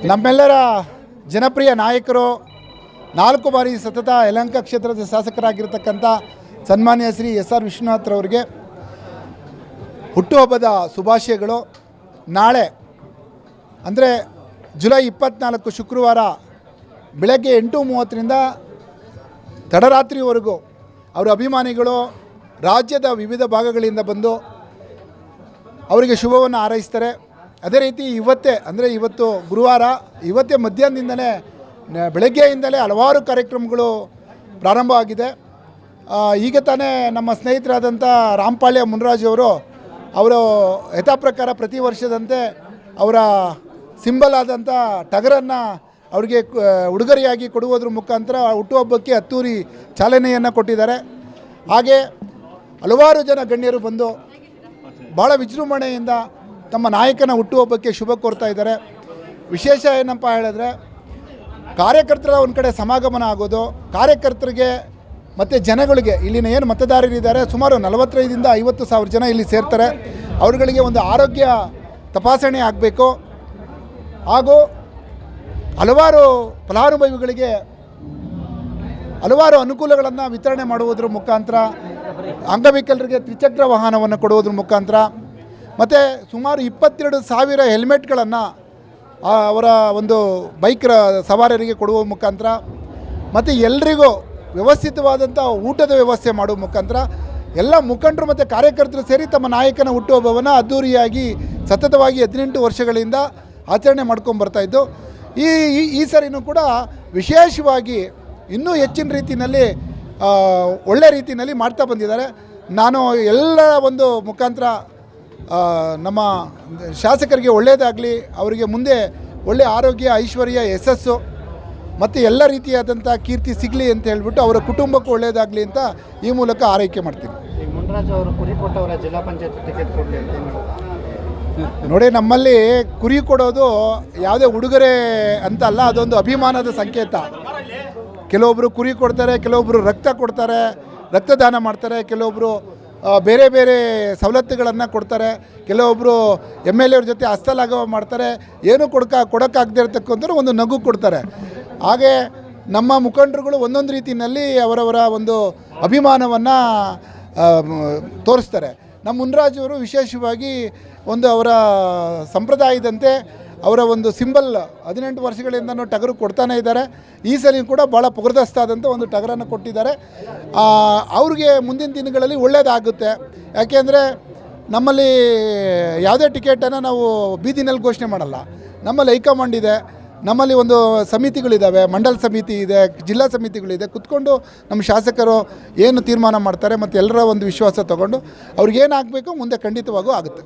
ನಮ್ಮೆಲ್ಲರ ಜನಪ್ರಿಯ ನಾಯಕರು 4 ಬಾರಿ ಸತತ ಯಲಹಂಕ ಕ್ಷೇತ್ರದ ಶಾಸಕರಾಗಿರ್ತಕ್ಕಂಥ ಸನ್ಮಾನ್ಯ ಶ್ರೀ ಎಸ್.ಆರ್. ವಿಶ್ವನಾಥ್ರವರಿಗೆ ಹುಟ್ಟುಹಬ್ಬದ ಶುಭಾಶಯಗಳು. ನಾಳೆ ಅಂದರೆ ಜುಲೈ 24 ಶುಕ್ರವಾರ ಬೆಳಗ್ಗೆ 8:30ರಿಂದ ತಡರಾತ್ರಿವರೆಗೂ ಅವರ ಅಭಿಮಾನಿಗಳು ರಾಜ್ಯದ ವಿವಿಧ ಭಾಗಗಳಿಂದ ಬಂದು ಅವರಿಗೆ ಶುಭವನ್ನು ಹಾರೈಸ್ತಾರೆ. ಅದೇ ರೀತಿ ಇವತ್ತು ಗುರುವಾರ ಮಧ್ಯಾಹ್ನದಿಂದಲೇ ಬೆಳಗ್ಗೆಯಿಂದಲೇ ಹಲವಾರು ಕಾರ್ಯಕ್ರಮಗಳು ಪ್ರಾರಂಭ ಆಗಿದೆ. ಈಗ ತಾನೇ ನಮ್ಮ ಸ್ನೇಹಿತರಾದಂಥ ರಾಮಪಾಳ್ಯ ಮುನ್ರಾಜ್ ಅವರು ಯಥಾಪ್ರಕಾರ ಪ್ರತಿ ವರ್ಷದಂತೆ ಅವರ ಸಿಂಬಲ್ ಆದಂಥ ಟಗರನ್ನು ಅವರಿಗೆ ಉಡುಗೊರೆಯಾಗಿ ಕೊಡುವುದ್ರ ಮುಖಾಂತರ ಹುಟ್ಟುಹಬ್ಬಕ್ಕೆ ಅದ್ದೂರಿ ಚಾಲನೆಯನ್ನು ಕೊಟ್ಟಿದ್ದಾರೆ. ಹಾಗೆ ಹಲವಾರು ಜನ ಗಣ್ಯರು ಬಂದು ಭಾಳ ವಿಜೃಂಭಣೆಯಿಂದ ತಮ್ಮ ನಾಯಕನ ಹುಟ್ಟುಹಬ್ಬಕ್ಕೆ ಶುಭ ಕೋರ್ತಾ ಇದ್ದಾರೆ. ವಿಶೇಷ ಏನಪ್ಪ ಹೇಳಿದ್ರೆ, ಕಾರ್ಯಕರ್ತರ ಒಂದು ಕಡೆ ಸಮಾಗಮನ ಆಗೋದು, ಕಾರ್ಯಕರ್ತರಿಗೆ ಮತ್ತು ಜನಗಳಿಗೆ, ಇಲ್ಲಿನ ಏನು ಮತದಾರರಿದ್ದಾರೆ ಸುಮಾರು 45ರಿಂದ 50 ಸಾವಿರ ಜನ ಇಲ್ಲಿ ಸೇರ್ತಾರೆ. ಅವರುಗಳಿಗೆ ಒಂದು ಆರೋಗ್ಯ ತಪಾಸಣೆ ಆಗಬೇಕು. ಹಾಗೂ ಹಲವಾರು ಫಲಾನುಭವಿಗಳಿಗೆ ಹಲವಾರು ಅನುಕೂಲಗಳನ್ನು ವಿತರಣೆ ಮಾಡುವುದರ ಮುಖಾಂತರ, ಅಂಗವಿಕಲರಿಗೆ ತ್ರಿಚಕ್ರ ವಾಹನವನ್ನು ಕೊಡುವುದ್ರ ಮುಖಾಂತರ, ಮತ್ತು ಸುಮಾರು 22,000 ಹೆಲ್ಮೆಟ್ಗಳನ್ನು ಅವರ ಒಂದು ಬೈಕ್ ಸವಾರರಿಗೆ ಕೊಡುವ ಮುಖಾಂತರ, ಮತ್ತು ಎಲ್ರಿಗೂ ವ್ಯವಸ್ಥಿತವಾದಂಥ ಊಟದ ವ್ಯವಸ್ಥೆ ಮಾಡುವ ಮುಖಾಂತರ ಎಲ್ಲ ಮುಖಂಡರು ಮತ್ತು ಕಾರ್ಯಕರ್ತರು ಸೇರಿ ತಮ್ಮ ನಾಯಕನ ಹುಟ್ಟುಹಬ್ಬವನ್ನು ಅದ್ದೂರಿಯಾಗಿ ಸತತವಾಗಿ 18 ವರ್ಷಗಳಿಂದ ಆಚರಣೆ ಮಾಡ್ಕೊಂಬರ್ತಾಯಿದ್ದು, ಈ ಸರಿನೂ ಕೂಡ ವಿಶೇಷವಾಗಿ ಇನ್ನೂ ಹೆಚ್ಚಿನ ರೀತಿಯಲ್ಲಿ ಒಳ್ಳೆ ರೀತಿಯಲ್ಲಿ ಮಾಡ್ತಾ ಬಂದಿದ್ದಾರೆ. ನಾನು ಎಲ್ಲ ಒಂದು ಮುಖಾಂತರ ನಮ್ಮ ಶಾಸಕರಿಗೆ ಒಳ್ಳೆಯದಾಗಲಿ, ಅವರಿಗೆ ಮುಂದೆ ಒಳ್ಳೆಯ ಆರೋಗ್ಯ, ಐಶ್ವರ್ಯ, ಯಶಸ್ಸು ಮತ್ತು ಎಲ್ಲ ರೀತಿಯಾದಂಥ ಕೀರ್ತಿ ಸಿಗಲಿ ಅಂತ ಹೇಳ್ಬಿಟ್ಟು ಅವರ ಕುಟುಂಬಕ್ಕೂ ಒಳ್ಳೆಯದಾಗಲಿ ಅಂತ ಈ ಮೂಲಕ ಆರೈಕೆ ಮಾಡ್ತೀನಿ. ಮುನ್ರಾಜ್ ಅವರು ಕುರಿ ಕೊಟ್ಟವರ ಜಿಲ್ಲಾ ಪಂಚಾಯತ್ ಟಿಕೆಟ್ ಕೊಡಲಿ ಅಂತ ನೋಡಿ, ನಮ್ಮಲ್ಲಿ ಕುರಿ ಕೊಡೋದು ಯಾವುದೇ ಉಡುಗೊರೆ ಅಂತ ಅಲ್ಲ, ಅದೊಂದು ಅಭಿಮಾನದ ಸಂಕೇತ. ಕೆಲವೊಬ್ಬರು ಕುರಿ ಕೊಡ್ತಾರೆ, ಕೆಲವೊಬ್ಬರು ರಕ್ತ ಕೊಡ್ತಾರೆ, ರಕ್ತದಾನ ಮಾಡ್ತಾರೆ, ಕೆಲವೊಬ್ಬರು ಬೇರೆ ಬೇರೆ ಸವಲತ್ತುಗಳನ್ನು ಕೊಡ್ತಾರೆ, ಕೆಲವೊಬ್ಬರು MLA ಅವ್ರ ಜೊತೆ ಹಸ್ತಲಾಘವ ಮಾಡ್ತಾರೆ, ಏನೂ ಕೊಡೋಕ್ಕಾಗದೇ ಇರತಕ್ಕಂಥವ್ರು ಒಂದು ನಗು ಕೊಡ್ತಾರೆ. ಹಾಗೆ ನಮ್ಮ ಮುಖಂಡರುಗಳು ಒಂದೊಂದು ರೀತಿಯಲ್ಲಿ ಅವರವರ ಒಂದು ಅಭಿಮಾನವನ್ನು ತೋರಿಸ್ತಾರೆ. ನಮ್ಮ ಮುನ್ರಾಜವರು ವಿಶೇಷವಾಗಿ ಒಂದು ಅವರ ಸಂಪ್ರದಾಯದಂತೆ ಅವರ ಒಂದು ಸಿಂಬಲ್ 18 ವರ್ಷಗಳಿಂದನೂ ಟಗರು ಕೊಡ್ತಾನೆ ಇದ್ದಾರೆ. ಈ ಸಲ ಕೂಡ ಭಾಳ ಪುಗರ್ದಸ್ತಾದಂಥ ಒಂದು ಟಗರನ್ನು ಕೊಟ್ಟಿದ್ದಾರೆ. ಅವ್ರಿಗೆ ಮುಂದಿನ ದಿನಗಳಲ್ಲಿ ಒಳ್ಳೆಯದಾಗುತ್ತೆ. ಯಾಕೆಂದರೆ ನಮ್ಮಲ್ಲಿ ಯಾವುದೇ ಟಿಕೆಟನ್ನು ನಾವು ಬೀದಿನಲ್ಲಿ ಘೋಷಣೆ ಮಾಡಲ್ಲ. ನಮ್ಮಲ್ಲಿ ಹೈಕಮಾಂಡ್ ಇದೆ, ನಮ್ಮಲ್ಲಿ ಒಂದು ಸಮಿತಿಗಳಿದ್ದಾವೆ, ಮಂಡಲ ಸಮಿತಿ ಇದೆ, ಜಿಲ್ಲಾ ಸಮಿತಿಗಳಿದೆ. ಕುತ್ಕೊಂಡು ನಮ್ಮ ಶಾಸಕರು ಏನು ತೀರ್ಮಾನ ಮಾಡ್ತಾರೆ ಮತ್ತು ಎಲ್ಲರ ಒಂದು ವಿಶ್ವಾಸ ತಗೊಂಡು ಅವ್ರಿಗೇನಾಗಬೇಕು ಮುಂದೆ ಖಂಡಿತವಾಗೂ ಆಗುತ್ತೆ.